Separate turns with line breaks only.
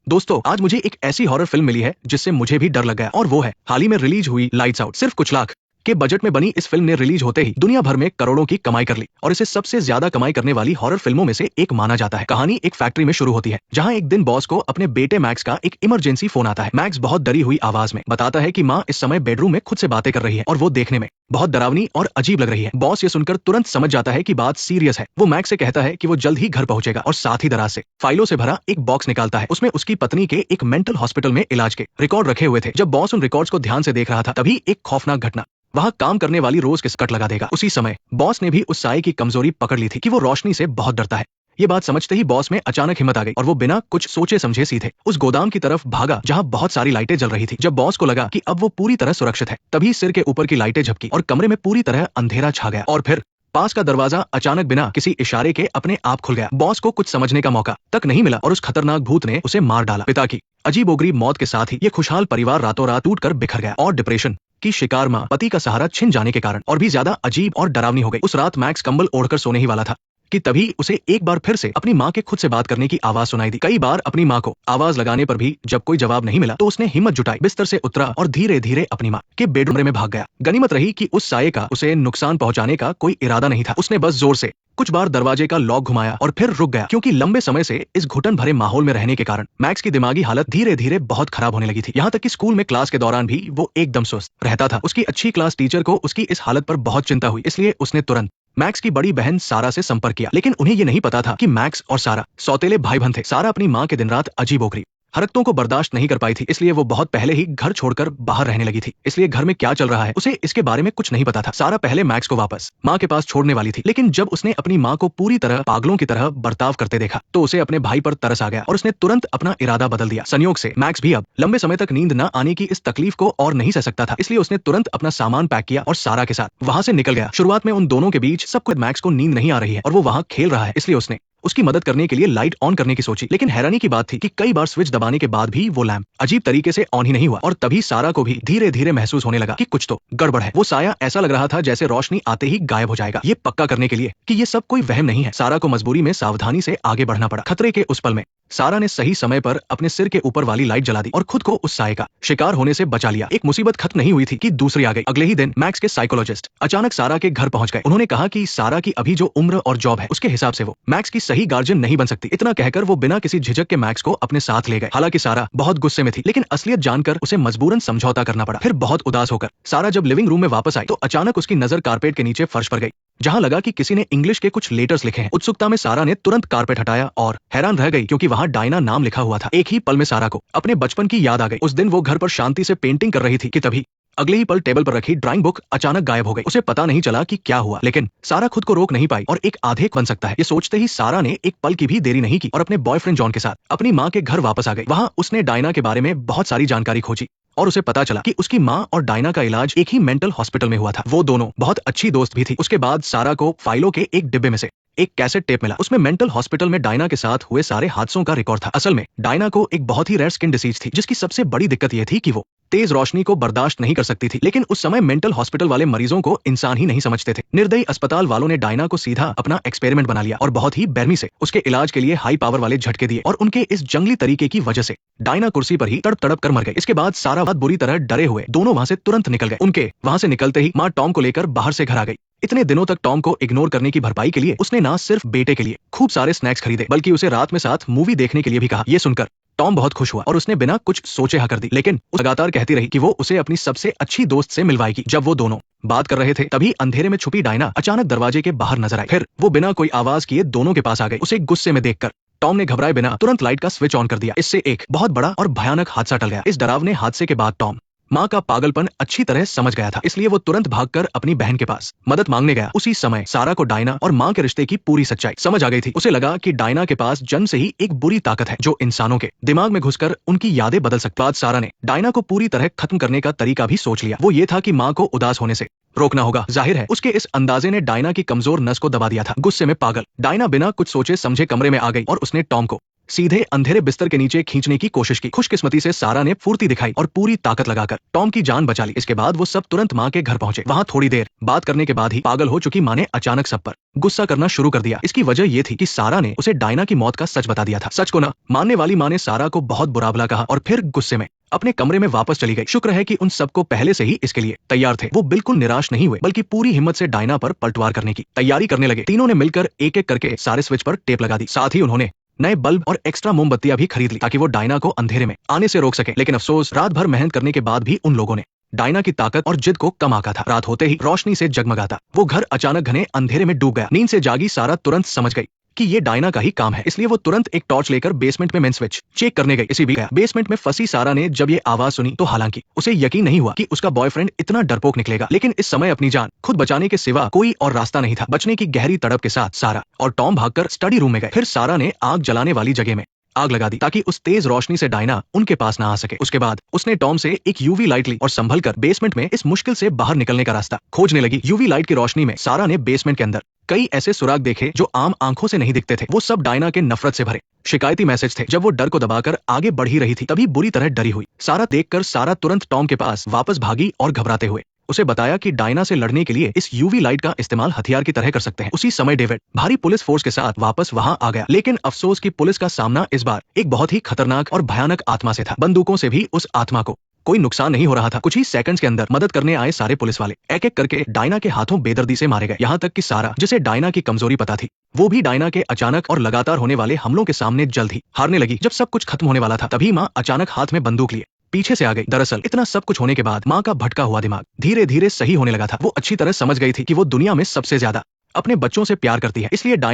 दोस्तों, आज मुझे एक ऐसी हॉरर फिल्म मिली है जिससे मुझे भी डर लग गया, और वो है हाल ही में रिलीज हुई लाइट्स आउट। सिर्फ कुछ लाख के बजट में बनी इस फिल्म ने रिलीज होते ही दुनिया भर में करोड़ों की कमाई कर ली और इसे सबसे ज्यादा कमाई करने वाली हॉरर फिल्मों में से एक माना जाता है। कहानी एक फैक्ट्री में शुरू होती है जहां एक दिन बॉस को अपने बेटे मैक्स का एक इमरजेंसी फोन आता है। मैक्स बहुत डरी हुई आवाज में बताता है कि माँ इस समय बेडरूम में खुद से बातें कर रही है और वो देखने में बहुत डरावनी और अजीब लग रही है। बॉस ये सुनकर तुरंत समझ जाता है कि बात सीरियस है। वो मैक्स से कहता है कि वो जल्द ही घर पहुंचेगा और साथ ही दराज से फाइलों से भरा एक बॉक्स निकालता है। उसमें उसकी पत्नी के एक मेंटल हॉस्पिटल में इलाज के रिकॉर्ड रखे हुए थे। जब बॉस उन रिकॉर्ड्स को ध्यान से देख रहा था तभी एक खौफनाक घटना वहां काम करने वाली रोज के कट लगा देगा। उसी समय बॉस ने भी उस साये की कमजोरी पकड़ ली थी कि वो रोशनी से बहुत डरता है। ये बात समझते ही बॉस में अचानक हिम्मत आ गई और वो बिना कुछ सोचे समझे सीधे उस गोदाम की तरफ भागा जहां बहुत सारी लाइटें जल रही थी। जब बॉस को लगा कि अब वो पूरी तरह सुरक्षित है तभी सिर के ऊपर की लाइटें झपकी और कमरे में पूरी तरह अंधेरा छा गया और फिर पास का दरवाजा अचानक बिना किसी इशारे के अपने आप खुल गया। बॉस को कुछ समझने का मौका तक नहीं मिला और उस खतरनाक भूत ने उसे मार डाला। पिता की अजीबोगरीब मौत के साथ ही ये खुशहाल परिवार रातों रात टूटकर बिखर गया और डिप्रेशन की शिकार मां पति का सहारा छिन जाने के कारण और भी ज्यादा अजीब और डरावनी हो गई। उस रात मैक्स कंबल ओढ़कर सोने ही वाला था कि तभी उसे एक बार फिर से अपनी माँ के खुद से बात करने की आवाज सुनाई दी। कई बार अपनी माँ को आवाज लगाने पर भी जब कोई जवाब नहीं मिला तो उसने हिम्मत जुटाई, बिस्तर से उतरा और धीरे धीरे अपनी माँ के बेडरूम में भाग गया। गनीमत रही कि उस साये का उसे नुकसान पहुंचाने का कोई इरादा नहीं था। उसने बस जोर से कुछ बार दरवाजे का लॉक घुमाया और फिर रुक गया, क्योंकि लंबे समय से इस घुटन भरे माहौल में रहने के कारण मैक्स की दिमागी हालत धीरे धीरे बहुत खराब होने लगी थी। यहाँ तक कि स्कूल में क्लास के दौरान भी वो एकदम सुस्त रहता था। उसकी अच्छी क्लास टीचर को उसकी इस हालत पर बहुत चिंता हुई, इसलिए उसने तुरंत मैक्स की बड़ी बहन सारा से संपर्क किया। लेकिन उन्हें ये नहीं पता था कि मैक्स और सारा सौतेले भाई बहन थे। सारा अपनी माँ के दिन रात अजीबोगरीब हरकतों को बर्दाश्त नहीं कर पाई थी, इसलिए वो बहुत पहले ही घर छोड़कर बाहर रहने लगी थी। इसलिए घर में क्या चल रहा है उसे इसके बारे में कुछ नहीं पता था। सारा पहले मैक्स को वापस माँ के पास छोड़ने वाली थी, लेकिन जब उसने अपनी माँ को पूरी तरह पागलों की तरह बर्ताव करते देखा तो उसे अपने भाई पर तरस आ गया और उसने तुरंत अपना इरादा बदल दिया। संयोग से मैक्स भी अब लंबे समय तक नींद न आने की इस तकलीफ को और नहीं सह सकता था, इसलिए उसने तुरंत अपना सामान पैक किया और सारा के साथ वहां से निकल गया। शुरुआत में उन दोनों के बीच सब कुछ मैक्स को नींद नहीं आ रही है और वो वहां खेल रहा है, इसलिए उसने उसकी मदद करने के लिए लाइट ऑन करने की सोची। लेकिन हैरानी की बात थी कि कई बार स्विच दबाने के बाद भी वो लैंप अजीब तरीके से ऑन ही नहीं हुआ और तभी सारा को भी धीरे धीरे महसूस होने लगा कि कुछ तो गड़बड़ है। वो साया ऐसा लग रहा था जैसे रोशनी आते ही गायब हो जाएगा। ये पक्का करने के लिए कि ये सब कोई वहम नहीं है, सारा को मजबूरी में सावधानी से आगे बढ़ना पड़ा। खतरे के उस पल में सारा ने सही समय पर अपने सिर के ऊपर वाली लाइट जला दी और खुद को उस साये का शिकार होने से बचा लिया। एक मुसीबत खत्म नहीं हुई थी कि दूसरी आ गई। अगले ही दिन मैक्स के साइकोलॉजिस्ट अचानक सारा के घर पहुंच गए। उन्होंने कहा कि सारा की अभी जो उम्र और जॉब है उसके हिसाब से वो मैक्स की सही गार्जियन नहीं बन सकती। इतना कहकर वो बिना किसी झिझक के मैक्स को अपने साथ ले गए। हालांकि सारा बहुत गुस्से में थी, लेकिन असलियत जानकर उसे मजबूरन समझौता करना पड़ा। फिर बहुत उदास होकर सारा जब लिविंग रूम में वापस आई तो अचानक उसकी नजर कारपेट के नीचे फर्श पर गई, जहां लगा कि किसी ने इंग्लिश के कुछ लेटर्स लिखे हैं। उत्सुकता में सारा ने तुरंत कारपेट हटाया और हैरान रह गई क्योंकि वहां डायना नाम लिखा हुआ था। एक ही पल में सारा को अपने बचपन की याद आ गई। उस दिन वो घर पर शांति से पेंटिंग कर रही थी कि तभी अगले ही पल टेबल पर रखी ड्राइंग बुक अचानक गायब हो गई। उसे पता नहीं चला कि क्या हुआ, लेकिन सारा खुद को रोक नहीं पाई और एक आधे बन सकता है ये सोचते ही सारा ने एक पल की भी देरी नहीं की और अपने बॉयफ्रेंड जॉन के साथ अपनी माँ के घर वापस आ गई। वहां उसने डायना के बारे में बहुत सारी जानकारी खोजी और उसे पता चला कि उसकी माँ और डायना का इलाज एक ही मेंटल हॉस्पिटल में हुआ था। वो दोनों बहुत अच्छी दोस्त भी थी। उसके बाद सारा को फाइलों के एक डिब्बे में से एक कैसेट टेप मिला। उसमें मेंटल हॉस्पिटल में डायना के साथ हुए सारे हादसों का रिकॉर्ड था। असल में डायना को एक बहुत ही रेयर स्किन डिसीज थी, जिसकी सबसे बड़ी दिक्कत यह थी कि वो तेज रोशनी को बर्दाश्त नहीं कर सकती थी। लेकिन उस समय मेंटल हॉस्पिटल वाले मरीजों को इंसान ही नहीं समझते थे। निर्दयी अस्पताल वालों ने डायना को सीधा अपना एक्सपेरिमेंट बना लिया और बहुत ही बेरहमी से उसके इलाज के लिए हाई पावर वाले झटके दिए और उनके इस जंगली तरीके की वजह से डायना कुर्सी पर ही तड़प तड़प कर मर गई। इसके बाद सारा बहुत बुरी तरह डरे हुए दोनों वहां से तुरंत निकल गए। उनके वहां से निकलते ही माँ टॉम को लेकर बाहर से घर आ गई। इतने दिनों तक टॉम को इग्नोर करने की भरपाई के लिए उसने ना सिर्फ बेटे के लिए खूब सारे स्नैक्स खरीदे बल्कि उसे रात में साथ मूवी देखने के लिए भी कहा। ये सुनकर टॉम बहुत खुश हुआ और उसने बिना कुछ सोचे हाँ कर दी, लेकिन वो लगातार कहती रही कि वो उसे अपनी सबसे अच्छी दोस्त से मिलवाएगी। जब वो दोनों बात कर रहे थे तभी अंधेरे में छुपी डायना अचानक दरवाजे के बाहर नजर आई। फिर वो बिना कोई आवाज किए दोनों के पास आ गई। उसे गुस्से में देखकर टॉम ने घबराए बिना तुरंत लाइट का स्विच ऑन कर दिया। इससे एक बहुत बड़ा और भयानक हादसा टल गया। इस डरावने हादसे के बाद टॉम माँ का पागलपन अच्छी तरह समझ गया था, इसलिए वो तुरंत भागकर अपनी बहन के पास मदद मांगने गया। उसी समय सारा को डायना और माँ के रिश्ते की पूरी सच्चाई समझ आ गई थी। उसे लगा कि डायना के पास जन्म से ही एक बुरी ताकत है जो इंसानों के दिमाग में घुसकर उनकी यादें बदल सकती। बाद सारा ने डायना को पूरी तरह खत्म करने का तरीका भी सोच लिया। वो ये था कि माँ को उदास होने से रोकना होगा। जाहिर है उसके इस अंदाजे ने डायना की कमजोर नस को दबा दिया था। गुस्से में पागल डायना बिना कुछ सोचे समझे कमरे में आ गई और उसने टॉम को सीधे अंधेरे बिस्तर के नीचे खींचने की कोशिश की। खुशकिस्मती से सारा ने फुर्ती दिखाई और पूरी ताकत लगाकर टॉम की जान बचा ली। इसके बाद वो सब तुरंत माँ के घर पहुंचे। वहाँ थोड़ी देर बात करने के बाद ही पागल हो चुकी माँ ने अचानक सब पर गुस्सा करना शुरू कर दिया। इसकी वजह ये थी कि सारा ने उसे डायना की मौत का सच बता दिया था। सच को न मानने वाली माँ ने सारा को बहुत बुरा भला कहा और फिर गुस्से में अपने कमरे में वापस चली गई। शुक्र है कि उन सबको पहले से ही इसके लिए तैयार थे। वो बिल्कुल निराश नहीं हुए बल्कि पूरी हिम्मत से डायना पर पलटवार करने की तैयारी करने लगे। तीनों ने मिलकर एक एक करके सारे स्विच पर टेप लगा दी। साथ ही उन्होंने नए बल्ब और एक्स्ट्रा मोमबत्तियां भी खरीद ली ताकि वो डायना को अंधेरे में आने से रोक सके। लेकिन अफसोस, रात भर मेहनत करने के बाद भी उन लोगों ने डायना की ताकत और जिद को कम आंका था। रात होते ही रोशनी से जगमगाता वो घर अचानक घने अंधेरे में डूब गया। नींद से जागी सारा तुरंत समझ गई कि ये डायना का ही काम है, इसलिए वो तुरंत एक टॉर्च लेकर बेसमेंट में मेन स्विच चेक करने गई। इसी बीच बेसमेंट में फंसी सारा ने जब ये आवाज सुनी तो हालांकि उसे यकीन नहीं हुआ कि उसका बॉयफ्रेंड इतना डरपोक निकलेगा, लेकिन इस समय अपनी जान खुद बचाने के सिवा कोई और रास्ता नहीं था। बचने की गहरी तड़प के साथ सारा और टॉम भागकर स्टडी रूम में गए। फिर सारा ने आग जलाने वाली जगह में आग लगा दी ताकि उस तेज रोशनी से डायना उनके पास ना आ सके। उसके बाद उसने टॉम से एक यूवी लाइट ली और संभलकर बेसमेंट में इस मुश्किल से बाहर निकलने का रास्ता खोजने लगी। यूवी लाइट की रोशनी में सारा ने बेसमेंट के अंदर कई ऐसे सुराग देखे जो आम आंखों से नहीं दिखते थे। वो सब डायना के नफरत से भरे शिकायती मैसेज थे। जब वो डर को दबाकर आगे बढ़ ही रही थी तभी बुरी तरह डरी हुई सारा देखकर सारा तुरंत टॉम के पास वापस भागी और घबराते हुए उसे बताया कि डायना से लड़ने के लिए इस यूवी लाइट का इस्तेमाल हथियार की तरह कर सकते हैं। उसी समय डेविड भारी पुलिस फोर्स के साथ वापस वहां आ गया, लेकिन अफसोस कि पुलिस का सामना इस बार एक बहुत ही खतरनाक और भयानक आत्मा से था। बंदूकों से भी उस आत्मा को कोई नुकसान नहीं हो रहा था। कुछ ही सेकंड्स के अंदर मदद करने आए सारे पुलिस वाले एक एक करके डायना के हाथों बेदर्दी से मारे गए। यहाँ तक कि सारा, जिसे डायना की कमजोरी पता थी, वो भी डायना के अचानक और लगातार होने वाले हमलों के सामने जल्द ही हारने लगी। जब सब कुछ खत्म होने वाला था तभी माँ अचानक हाथ में बंदूक लिए पीछे से आ गई। दरअसल इतना सब कुछ होने के बाद माँ का भटका हुआ दिमाग धीरे धीरे सही होने लगा था। वो अच्छी तरह समझ गई थी कि वो दुनिया में सबसे ज्यादा अपने बच्चों से प्यार करती है, इसलिए